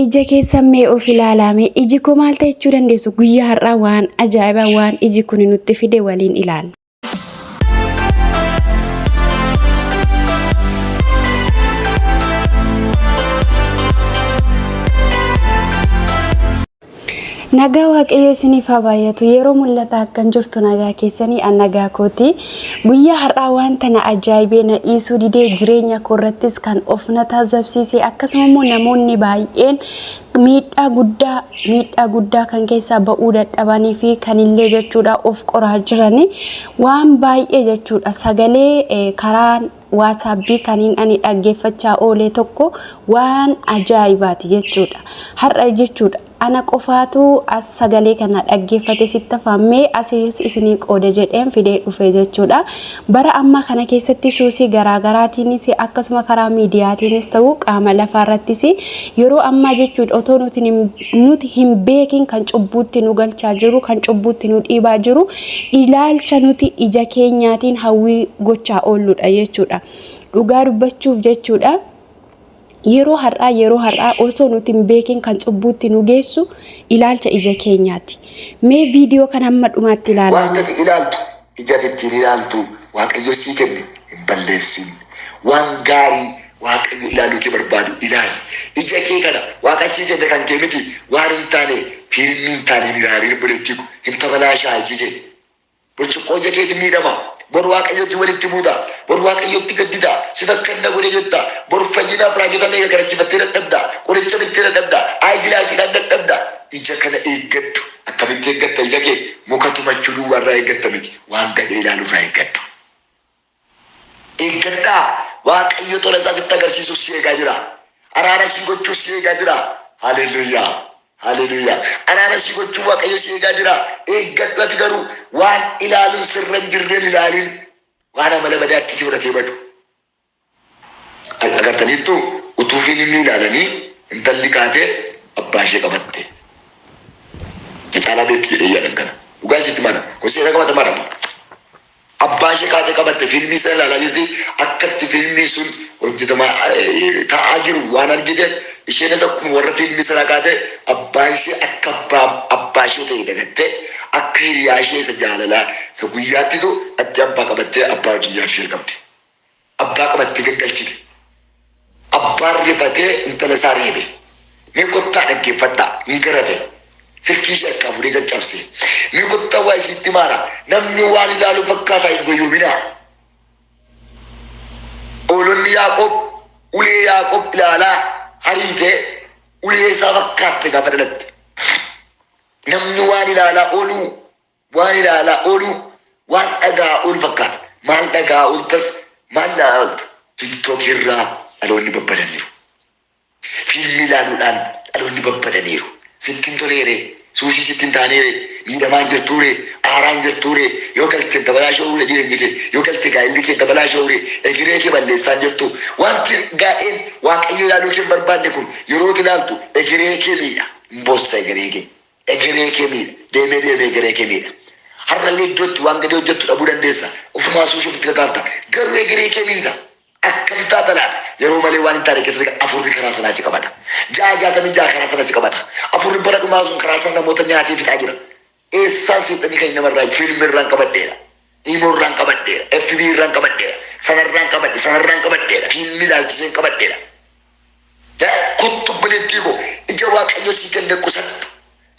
ija keessa mee of ilaalame iji koo maal ta'echuu dandeessu guyyaa har'aa waan ajaa'ibaa waan iji kun nutti fide waliin ilaalla. Nagaa waaqayyo isiniif haa baay'atu yeroo mul'ata akkam jirtu nagaa keessanii nagaa kooti guyyaa har'aa waan tana ajaa'ibee na dhiisuu didee jireenya koo irrattis kan of na taasifsiise akkasumas immoo namoonni baay'een miidhaa guddaa kan keessaa ba'uu dadhabanii fi kan illee jechuudha of qoraa jiranii waan baay'ee jechuudha sagalee karaan WhatsApp kaniin ani dhaggeeffachaa oolee tokko waan ajaa'ibaati jechuudha har'a jechuudha ana qofaatu as sagalee kana dhaggeeffate sitta faamee asinis isinii qooda jedheen fidee dhufe jechuudha bara amma kana keessatti soosii garaagaraatiinis akkasuma karaa miidiyaatiinis ta'u qaama lafaarrattis yeroo amma jechuudha otoo nuti hin beekin kan cubbuutti nu galchaa jiru kan cubbuutti nu dhiibaa jiru ilaalcha nuti ija keenyaatiin hawwii gochaa oolluudha jechuudha dhugaa dubbachuuf jechuudha yeroo har'aa osoo nuti hin beekin kan cubbuutti nu geessu ilaalcha ija keenyaati mee viidiyoo kana amma dhumaatti ilaalaa wanta ilaaltu ija ittiin ilaaltu waaqayyo sii kenne hin balleessin waan gaarii waaqayyo ilaaluu kee barbaadu ilaali ija kee kana waaqa sii kenne kan kee miti waan hin taane fiilmii hin taane ilaaliin bulettiku hin tabalaashaa iji kee burcuqqoo ija keetiin miidhama bor waaqayyotti walitti buuta bor waaqayyotti gaddita sifakkanna godhe jetta bor fayyinaaf raajota meeqa garachifattee dadhabda qoricha bittee dadhabda ayi gilaasiidhaan dadhabda ija kana eeggadhu akkamitti eeggatta ija kee muka tumachuu duwwaarraa eeggatta miti waan gadhee ilaaluurraa eeggadhu eeggadhaa waaqayyo tola isaa sitti agarsiisuuf si eegaa jira araara si gochuuf si eegaa jira haleluuyaa haleluuyaa araara si gochuu waaqayyo si eegaa jira eeggadhu ati garuu waan ilaaluun sirra hin jirreen ilaaliin waan amala badaatti si fudhatee badu agartaniittu utuu fiilmii ilaalanii intalli kaatee abbaa ishee qabatte caalaa beektu jedhee yaadan kana dhugaa isitti mana goseera qabata maramu abbaa ishee kaatee qabatte fiilmii sana ilaalaa jirti akkatti fiilmii sun hojjetamaa taa'aa jiru waan argite isheen isa warra fiilmii sana kaatee abbaa ishee akka abbaa ishee ta'e dagattee akka hiriyaa ishee isa jaalalaa isa guyyaattitu atti abbaa qabattee abbaa wajjin jiraachuu jalqabde abbaa qabattee gangalchite abbaan rifatee intala isaa reebe mee kottaa dhaggeeffadhaa hin garafe silkii ishee akka fuudhee caccabse mee kottaa waa isitti maara namni waan ilaalu fakkaataa hin goyyoominaa oolonni Yaaqoob ulee Yaaqoob ilaalaa hariitee ulee isaa fakkaatte gaafa dhalatte namni waan ilaalaa ooluu waan dhagaa oolu fakkaata maal dhagaa ooltas maal dhagaa oolta tiktookii irraa dhaloonni babbadaniiru fiilmii ilaaluudhaan dhaloonni babbadaniiru sittiin toleere suushii sittiin taaneere miidhamaan jirtuure aaraan jirtuure yoo galteen dabalaa shawuure jireenyi kee yoo galte gaa'illi kee dabalaa shawuure egeree kee balleessaan jirtu wanti gaa'een waaqayyo ilaaluu kee barbaadne kun yeroo ilaaltu egeree kee miidha hin boossa egeree kee miidha deemee egeree kee miidha har'allee iddootti waan gadee hojjettu dhabuu dandeessa ofumaa suushuufitti kakaafta garuu egeree kee miidha akkam taatalaadha yeroo malee waan hin taane keessatti afurri karaa sanaa si qabata jaatamii karaa sanaa si qabata afurri bara dhumaa sun karaa sana namoota nyaatee fixaa jira eessaan seexanii kan namarraa fiilmi irraan qabadheera immoo irraan qabadheera FB irraan qabadheera sanarraan qabadheera fiilmi ilaalchiseen qabadheera kuttu bulettii koo ija waaqayyo sii kenne qusadhu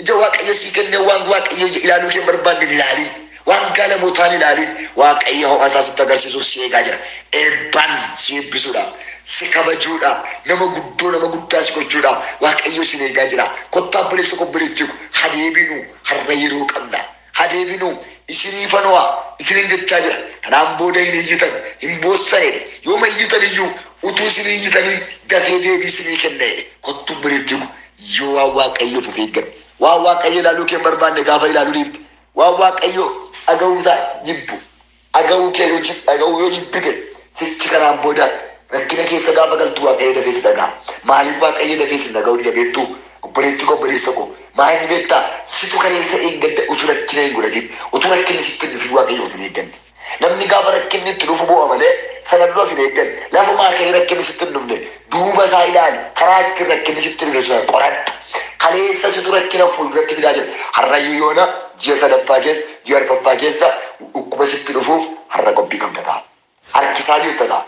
ija waaqayyo sii kenne waan waaqayyo ilaaluu kee barbaadne ilaaliin waan gaalamotaan ilaaliin waaqayyo ho'asaa sitti agarsiisuuf si eegaa jira eebbaan si eebbisuudhaaf si kabajuudhaaf nama guddaa si gochuudhaaf waaqayyo si eegaa jira kottaa buleessa qobboleettiiku hadeebinu har'a yeroo qabna hadeebinu isinii fanu'a isiniin jechaa jira kanaan booda hin iyyitan hin boossanedhe yooma iyyitan iyyuu utuu isin iyyitanii dafee deebii isinii kenneedhe kottuu buleettiiku yoo waan waaqayyo of eeggadhu waan waaqayyo ilaaluu kee barbaanne gaafa ilaaluu dhiifte waan waaqayyo agauusaa jibbu agau yoo jibbite sichi kanaan booda rakkina keessa gaafa galtu waaqayyo dafee si dhagaa maaliif waaqayyo dafee si dhaga'uu dhabeettu obboleessa koo maaliif beektaa situ kaleessa eeggadda utuu rakkina hin godhatin utuu rakkinni sitti hin dhufin waaqayyo of hin eegganne namni gaafa rakkinni itti dhufu bu'a malee sana dura fi eeggan lafumaa ka'ee rakkinni sitti hin dhufne duuba isaa ilaali karaa itti rakkinni sitti dhufe sun qoradhu kaleessa situ rakkina fuulduratti fidaa jira harrayyuu yoona ji'a sadaffaa keessa ji'a arfaffaa keessa dhukkuba sitti dhufuuf har'a qophii qabda ta'a harkisaa jirta ta'a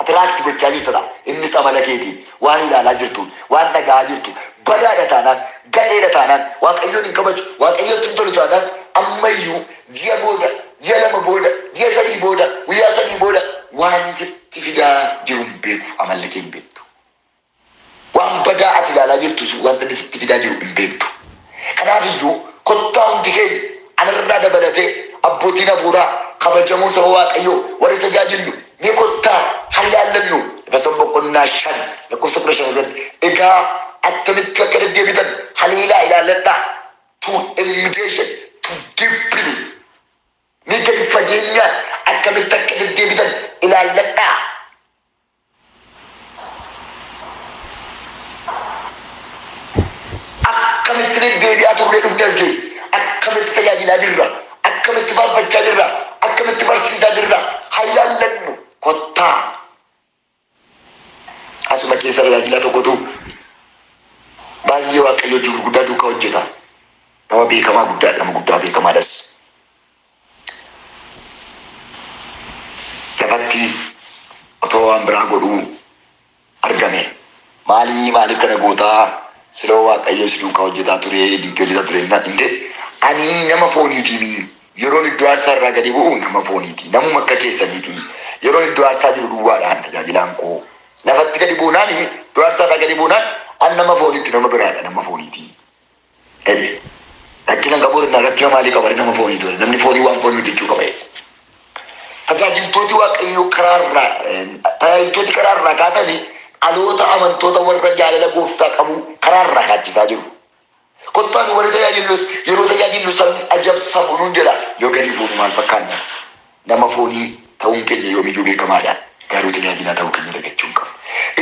atiraakti gochaa jirta ta'a inni samala keetiin waan ilaalaa jirtu waan dhagaa jirtu badaadha taanaan gadheedha taanaan waaqayyoon hin kabaju waaqayyoon hin tolu taanaan ammayyuu ji'a booda ji'a lama booda ji'a sadii booda guyyaa sadii booda waan sitti fidaa jiru hin beeku amalli kee hin beektu waan badaa ati ilaalaa jirtu wanta inni sitti fidaa jiru hin beektu kanaafiyyuu kottaa hundi keenya anarraa dabalatee abbootiin hafuuraa kabajamuun saba waaqayyoo warri tajaajillu ni kottaa hayyaallannu Efesoon boqonnaa 5 lakkoofsa 15 irratti egaa attamitti akka deddeebitan haliilaa ilaalladhaa to imitation to discipline ni gadi fageenyaan akkamitti akka deddeebitan ilaalladhaa akkamitti deddeebi'aa turree dhufne as ga'e akkamitti tajaajilaa jirra akkamitti faarfachaa jirra akkamitti barsiisaa jirra hayyaallannu kottaa asuma keessa tajaajilaa tokkotu baay'ee waaqayyo jiru guddaa duukaa hojjeta nama beekamaa guddaadha nama guddaa beekamaadhas lafatti otoo waan biraa godhuu argame maaliif kana gootaa siloo waaqayyo si duukaa hojjetaa ture dinqii hojjetaa ture inde ani nama fooniitii yeroon iddoo aarsaa irraa gadi bu'u nama fooniitii namuma akka keessaniitii yeroon iddoo aarsaa jiru duwwaadhaan tajaajilaan koo lafatti gadi buunaan iddoo aarsaa irraa gadi buunaan an nama fooniitti nama biraadha nama fooniitii rakkina qabuutinaa rakkina maalii qabare nama foonii ture namni foonii waan foonii hojjechuu qabe tajaajiltooti waaqayyo tajaajiltooti karaarraa kaatanii dhaloota amantoota warra jaalala gooftaa qabu karaarraa kaachisaa jiru kottaan warri tajaajillus yeroo tajaajillu sabni ajabsamu nuun jedha yoo gadi buunu maal fakkaanna nama foonii ta'uun keenya yoomiyyuu beekamaadha garuu tajaajilaa ta'uu keenya dagachuun qabu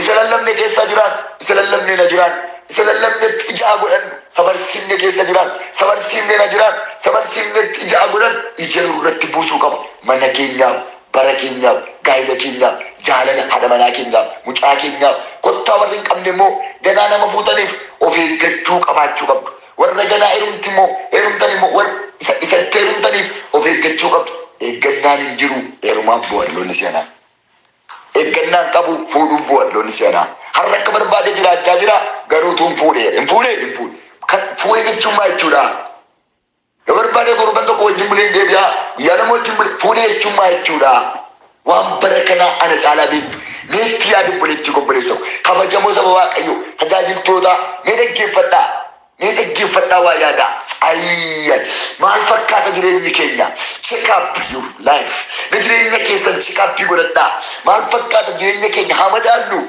isa lallabne keessa jiraan isa lallabne na jiraan isa lallabne ijaa godhan sabarsiifne keessa jiraan sabarsiifne na jiraan sabarsiifne ijaa godhan ija irratti buusuu qaba mana keenyaaf bara keenyaaf gaa'ila keenyaaf jaalala haadha manaa keenyaaf mucaa keenyaaf kottaa warri hin qabne immoo ganaa nama fuutaniif of eeggachuu qabaachuu qabdu warra ganaa heerumtan immoo warra isatti heerumtaniif of eeggachuu qabdu eeggannaan hin jiru heerumaan bu'adloonni seenaa eeggannaan qabu fuudhuun bu'adloonni seenaa har'a akka barbaade jiraachaa jira garuu tuun hin fuudhee jechuun maa jechuudha yoo barbaade korban tokko wajjin buleen deebi'aa guyyaa lama wajjin bulee fuudhee jechuun maa jechuudha waan bara kanaa ana caalaa beektu meetti yaadin buleetti qobboleessa kabajamoo saba waaqayyo tajaajiltoota mee dhaggeeffadhaa waa yaadaa ayyan maal fakkaata jireenyi keenya check up your life na jireenya keessan check up godhadhaa maal fakkaata jireenya keenya haa madaallu